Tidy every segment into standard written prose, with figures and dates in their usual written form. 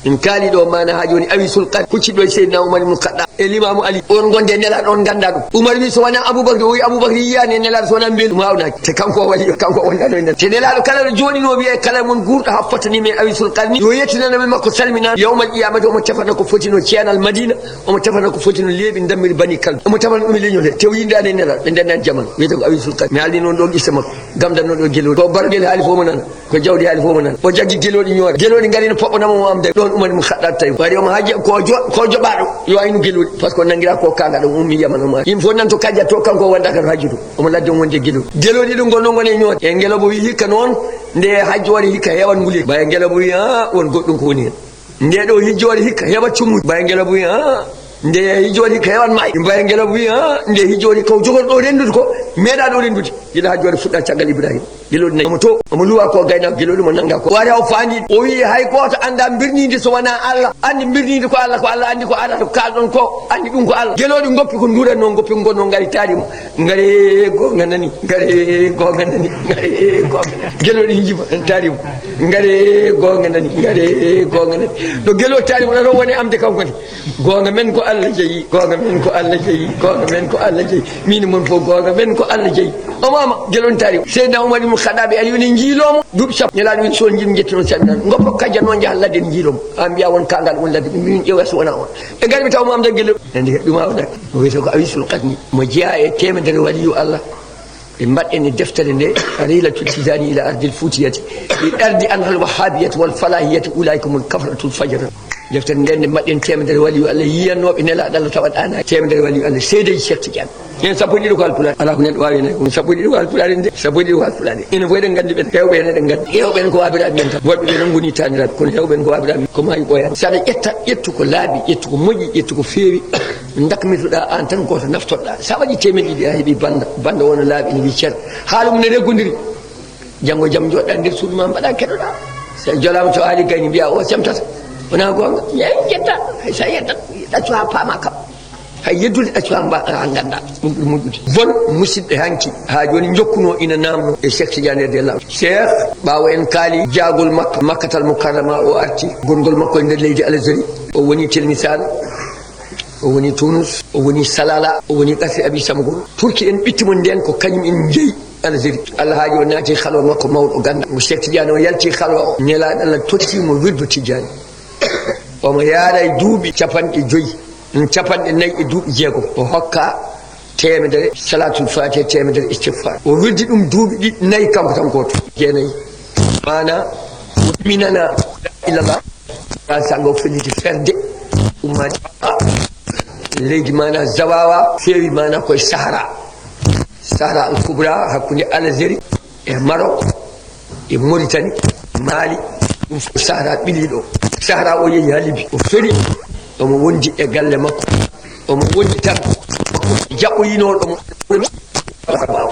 in kaali ɗo mana ha joni awi sulqan hucciɗo e seydina oumar ibn khaddab e limamu ali on gonde nelaɗo on ganda ɗum oumar wi so wona aboubacry o wi aboubacry yiyani nelaɗo so wona mbelu hawnaki te kanko wali kanko wonɗano e nder te nelaɗo kala ɗo joɗino wiye kala mon gurɗo ha fottanimi awi sulqan ni yo yettinanaɓe makko salmina yawmal qiyamati omo tefana ko fotino ceernal madina omo tefana ko fotino leeɓi dammiri bani kaldu omo tefana ɗum e leñol he tew yindade nelaɗo ɓe ndennan jamanu wiyete ko awi sulqan mi haalni noon ɗo qissa makko gamdanno ɗo gueloɗi ko barguel haali fo mo nana ko jawdi haali fo mo nana o jaggi gueloɗi ñoore gueloɗi garino poɓɓonamo mo amde ɗon Oumar ibn Khaddab tawi wari omo haji ko joɓaɗo yo aynu gueloɗi par ce que nanguira ko kaga ɗum ummi yaman omo yimɓe fof nanto kajjat to kanko wondaka to hajju to omo ladde on wonde gueloɗi gueloɗi ɗum gonno gone ñoode e guelobo wi hikka noon nde hajju waɗi hikka hewan nguleyki baya guelobo wi won goɗɗum ko woni hen nde ɗo hijjo waɗi hikka heɓat cummuji baya guelobo wi nde hijjo waɗi hikka hewan maayi baya guelobo wi nde hijjo waɗi ko jogoɗo ɗo rendude ko meeɗa ɗo rendude gila hajju waɗi fuɗɗa caggal ibrahima gueloɗi nayi omo to omo luwa ko gaynako gueloɗi mo nanga ko wari o faandi o wi hay goto anda birnide so wona Allah andi birnide ko Allah andi ko aɗa to kalɗon ko andi ɗum ko Allah gueloɗi goppi ko duranno goppi gonno ngari taarimo ngari gonga nani ngari gonga nani ngari gonga gueloɗi hijima taarimo ngari gonga nani ngari gonga nani ɗo gueloɗi taarimo ɗo woni amde kanko ni gonga men ko Allah jeeyi gonga men ko Allah jeeyi gonga men ko Allah jeeyi min mon fof gonga men ko Allah jeeyi o mama gueloɗi taarimo seydina Oumar ibn Khaddab ali woni jiilomo duuɓi sappo nelaɗo win son jim jettuno salminano goppo kajja noon jaha ladde ne jiilomo ha mbiya won kangal won ladde min ƴeewa so wona on e garmi taw mo amda gueloɗi andi ɗum hawnaki o wiyete ko awisul qadni mo jeeya e temedere waliyu Allah ɓe mbaɗɗen deftere nde rihlatu tijani ila ardil futiyati ɓe ɗardi anhal wahabiyati wal falahiyati ulaykumul kafratul fajra deftere nde nde mbaɗɗen temedere waliyu Allah yiyannoɓe nelaɗo Allah tawat ana temedere waliyu Allah seedeji Cheikh Tidiane en sappo ɗiɗi ko alpulaar ala ko neɗɗo wawi hen ɗum sappo ɗiɗi ko alpulaar en de sappo ɗiɗi ko alpulaar ene fof eɗen gandi ɓen hewɓe en eɗen gandi hewɓen ko wabiraɓe men tan woɗɓe ɓe non goni taniraɓe kono hewɓen ko wabiraɓe ko maayi ɓoyani saɗa ƴetta ƴettu ko laaɓi ƴettu ko moƴƴi ƴettu ko feewi dakmitoɗa an tan goto naftoɗa sa waɗi temeɗe ɗiɗi a heeɓi banda wona laaɓi ene wi ceer haala mum ne reggodiri janggo jaam joɗɗa nder suudu ma mbaɗa keɗoɗa sa jolama to haali gayni mbiya o semtata wona gonga yeyi jetta hay sa yettat ɗaccu ha paama kam hay yeddude ɗaccu ha ganda ɗum ɓuri moƴƴude bon musidɓe hanki ha joni jokkuno ina namno e Cheikh Tidiane radiallahu cheikh ɓawo en kaali jagol makka makkatal mukarrama o arti gongol makko e nder leydi Algérie o woni Tilmisane o woni Tunis o woni Salala o woni Kasri Abi Samgol turki en ɓittimo nden ko kañum en jeeyi Algérie Allah haaji o naati halwa makko mawɗo ganda mo Cheikh Tidiane o yalti halwa o nelaɗo Allah tottimo wirdu Tidiane omo yaara e duuɓi capanɗe joyyi capanɗe nayyi e duuɓi jeegom o hokka temedere salatul fatiha temedere istighfar o wirdi ɗum duuɓi ɗi nayyi kanko tan goto jeenayyi mana minana ilallah a sango felliti ferde ummade leydi mana zawawa feewi mana koye sahara al kubra hakkude Algérie e Maroc e Mauritanie Mali ɗum fof sahara ɓilliɗo sahara o yeehi ha Libi o feri omo wondi e galle makko omo wondi tan jaɓɓoyinoɗomo bawa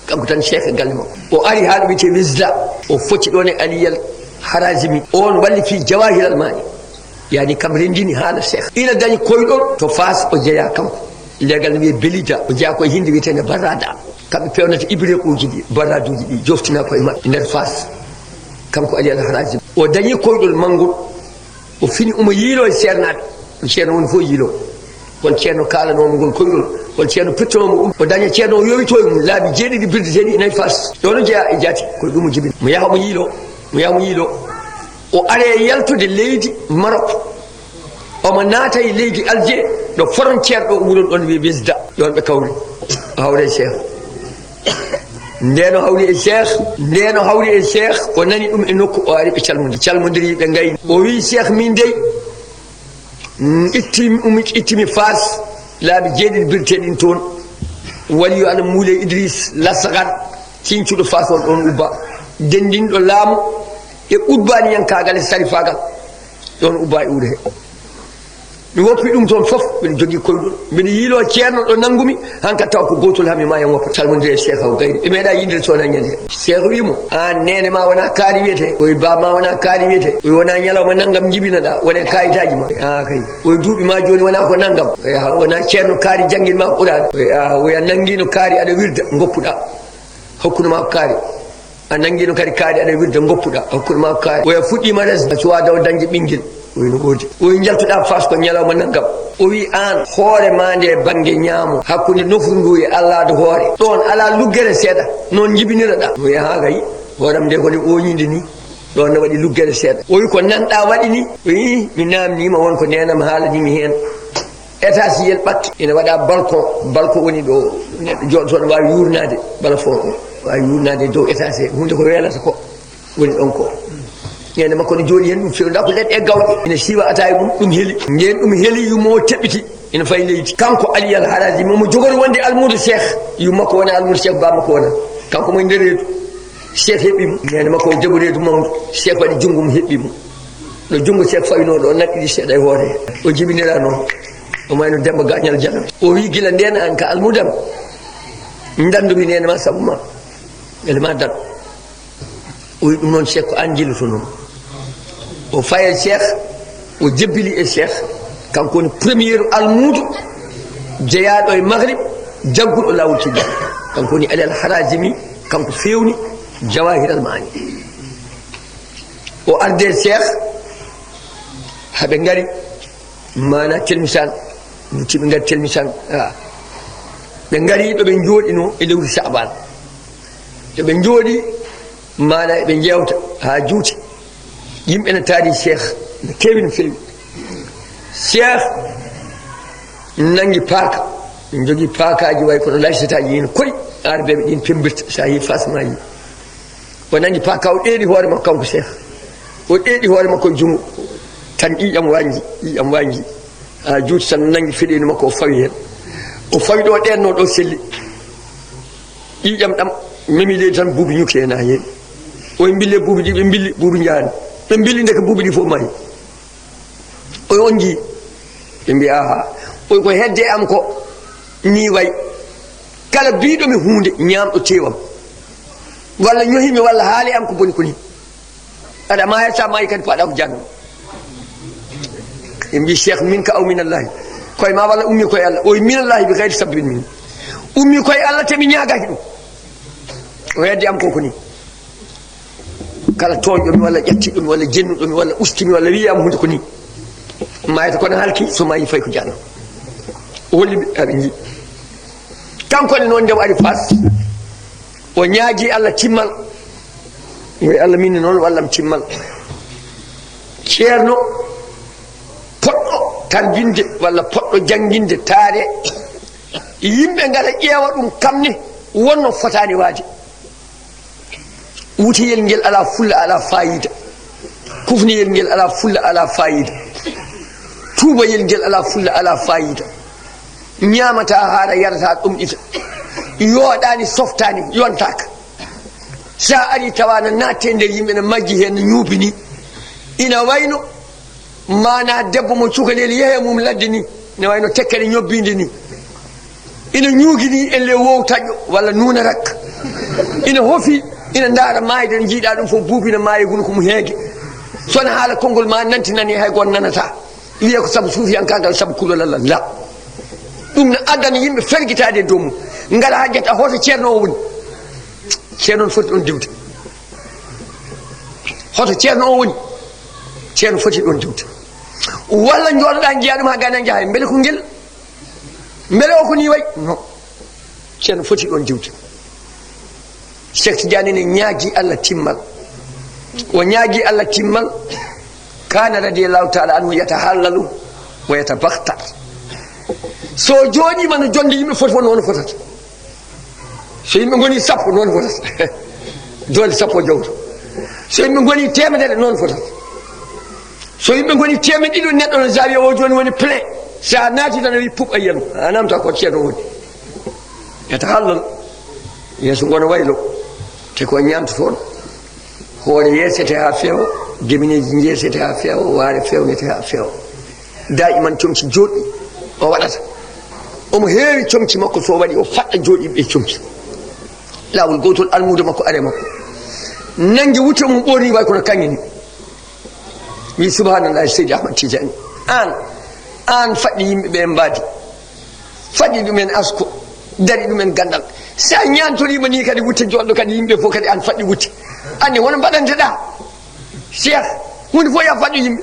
kanko tan cheikh e galle makko o ari ha ɗo wiyete wisda o foti ɗon e Aliyal Harazimi on walli fi Jawahir Mani yani kam rendini haala cheikh ina dañi koyɗol to Fas o jeeya kanko legal ne wiye Belida o jeeya koye hindi wiyetede Barrada kamɓe pewnata ibriqueji ɗi barraduji ɗi joftina koye mabɓe nder Fas kanko Aliyal Harazimi o dañi koyɗol manngol o fini omo yiilo e ceernaɓe ceerno woni fof yiilo won ceerno kalanomo ngol koyɗol won ceerno pittanomo ɗum o daña ceerno o yowito e mum laabi jeeɗiɗi birdeteɗi nayi Fas ɗo no jeeya e jaati koye ɗum o jibina mo yaha mo yiilo o are yaltude leydi Maroc omo naata e leydi Algérie ɗo frontiére ɗo wuron ɗon wiye Wisda ɗon ɓe kawri o hawre cheikh ndeno hawri e cheikh o nani ɗum e nokku o ari ɓe calmodiri ɓe gayni o wi cheikh min dey ittimi Fas laabi jeeɗiɗi birteɗin toon waliyo Allah Moulay Idriss Lassagar cincuɗo Fas on ɗon ubba dendinɗo laamu e ubbaniyankagal e sarifagal ɗon ubba e wuuro he mi woppi ɗum toon fof mbiɗa jogui koyɗol mbiɗa yiilo ceerno ɗo nanggumi hanka taw ko gotol hami ma yen woppa salmodiri e cheikh o gayri ɓe meeɗa yindede sowona ñande cheikh wimo an nene ma wona kaari wiyete oye baba ma wona kaari wiyete oye wona ñalawma naggam jibinaɗa wone kayitaji ma kay oye duuɓi ma joni wona ko naggam wona ceerno kaari jangguin ma ɓuuɗaɗo oya nanguino kaari aɗa wirda goppuɗa hokkuduma ko kaari a nanguino kadi kaari aɗa wirda goppuɗa hokkuduma ko kaari oya fuɗɗima resde suwa daw dañde ɓinguel o wi no woodi o wi jaltuɗa fas ko ñalawma naggam o wi an hoore ma nde banggue ñaamo hakkude nofru ndu e allade hoore ɗon ala luggere seeɗa noon jibiniraɗa o wi ha kay hooram nde kone oñide ni ɗon ne waɗi luggere seeɗa o wi ko nanɗa waɗi ni o wi mi namnima wonko nenam haalanimi hen état siyel ɓatti ene waɗa balcon woni ɗo neɗɗo joɗoto ne wawi yurnade bala fo wawi yurnade dow état se hunde ko welata ko woni ɗon ko ñande makko ne jooɗi hen ɗum fewda ko leɗɗe gawƴe ene siwa ataye mum ɗum heeli nden ɗum heeli yumo teɓɓiti ene fayi leydi kanko aliyal haraji momo jogori wonde almudo cheikh yummakko wona almudo cheikh bamakko wona kanko moye nder reedu cheikh heɓɓimo ñande makko o jaɓo reedu mawdu cheikh waɗi junggum heɓɓimo no jungo cheikh fawinoɗo o naɗɗiɗi seeɗa e hoore o jibinira noon o mayno Demba Gagnal Diallo o wi gila nden an ka almudam dandumi nene ma saabu ma ele ma dan o wi ɗum noon cheikh ko an jilluto noon o faye cheikh o jebbili e cheikh kanko woni premier almudo jeeyaɗo e maghrib jagguɗo lawol tijja kanko woni alal harajimi kanko fewni jawahiral maani o arde cheikh haɓe ngari mana telmisan dutiɓe ngari telmisan ɓe ngari ɗo ɓe jooɗino e lewru saban to ɓe jooɗi mana eɓe jewta ha juuti yimɓe ne taari cheikh ne kewi no fewi cheikh nangi paaka ɓe jogui paakaji way kono laysataji yin koyi arɓeɓe ɗin pembirta sa yi fasmaji o nangi paaka o ɗeeɗi hoore makko kanko cheikh o ɗeeɗi hoore makko e jungo tan ƴiƴam wanji ha juuti tan nangi feɗeni makko o fawi hen o fawi ɗo ɗenno ɗo selli ƴiƴam ɗam memi leydi tan buubi ñukke hen ha heewi oye bille buubi ɗi ɓe billi buubi jaani ɓe billi nde ko buubi ɗi fof mayi oye on jii ɓe mbi aha oy ko hedde am ko ni way kala biɗomi hunde ñamɗo tewam walla ñohimi walla haali am ko boni koni aɗa ma hetta mayi kadi paɗa ko janggo ɓe mbi cheikh min ka aw minallahi koye ma walla ummi koye allah oye minallahi ɓe kaydi sabbin min ummi koye allah temi ñagaki ɗum o hedde am koko ni kala toñɗomi walla ƴettiɗomi walla jennuɗomi walla ustimi walla wiyam hunde ko ni mayata kono halki so mayi fayi ko janno o holliɓe aɓe jii kankone noon ndew ari fas o ñaagui allah timmal woy allah minne noon wallam timmal ceerno poɗɗo tarbinde walla poɗɗo jangguinde taare yimɓe ngara ƴeewa ɗum kamne wonno fotani waade wutiyel ngel ala fulla ala fayida kufniyel ngel ala fulla ala fayida tuubayel ngel ala fulla ala fayida ñamata haara yarata ɗumɗita yooɗani softani yontaka sa ari tawana natte nder yimɓe ne majji hen no ñuubini ina wayno mana debbo mo cukalel yehe mum ladde ni ne wayno tekkere ñobbinde ni ina ñuugini en le wow taƴƴo walla nuuna rakka ina hoofi ina ndaara maayde no jiiɗa ɗum fof buubina maayi huno komo heege sona haala konngol ma nantinani hay gon nanata wiye ko saabu suufiyankagal saabu kulolalla la ɗum ne addana yimɓe ferguitade e dow mum ngala ha ƴetta hoto ceerno o woni ceerno no foti ɗon diwde hoto ceerno o woni ceerno foti ɗon diwde walla jooɗoɗa jiiya ɗum ha gana jahay beele ko ngel beele o ko ni way non ceerno foti ɗon diwde Cheikh Tidiane ne ñaagui Allah timmal o ñaagui Allah timmal kana radiyallahu taala anhu yatahallalu wa yatabakhtar so jooɗima no jonde yimɓe foti won noon fotata so yimɓe goni sappo noon fotata doole sappo jawto so yimɓe goni temedere noon fotata so yimɓe goni temedde ɗiɗo neɗɗo no zawiya o joni woni plein sa naati tan wi puɓ a yiyano a namta ko ceerno woni yatahallal yeeso gono waylo te ko ñamta toon hoore yeesete ha feewa gemineji jeesete ha feewa waare fewnete ha feewa daiman comci joɗɗi o waɗata omo heewi comci makko so waɗi o faɗɗa jooɗiɓe comci lawol gotol almude makko are makko nangue wutte mum ɓorni way kono kañƴeni wi subhanallahi seydi ahmad tidiani an faɗɗi yimɓeɓe mbaadi faɗɗi ɗumen asko dari ɗumen gandal sa ñantorima ni kadi wutte joɗɗo kadi yimɓe fof kadi an faɗɗi wutte anne wono mbaɗanteɗa cheikh hunde fof ya faɗɗo yimɓe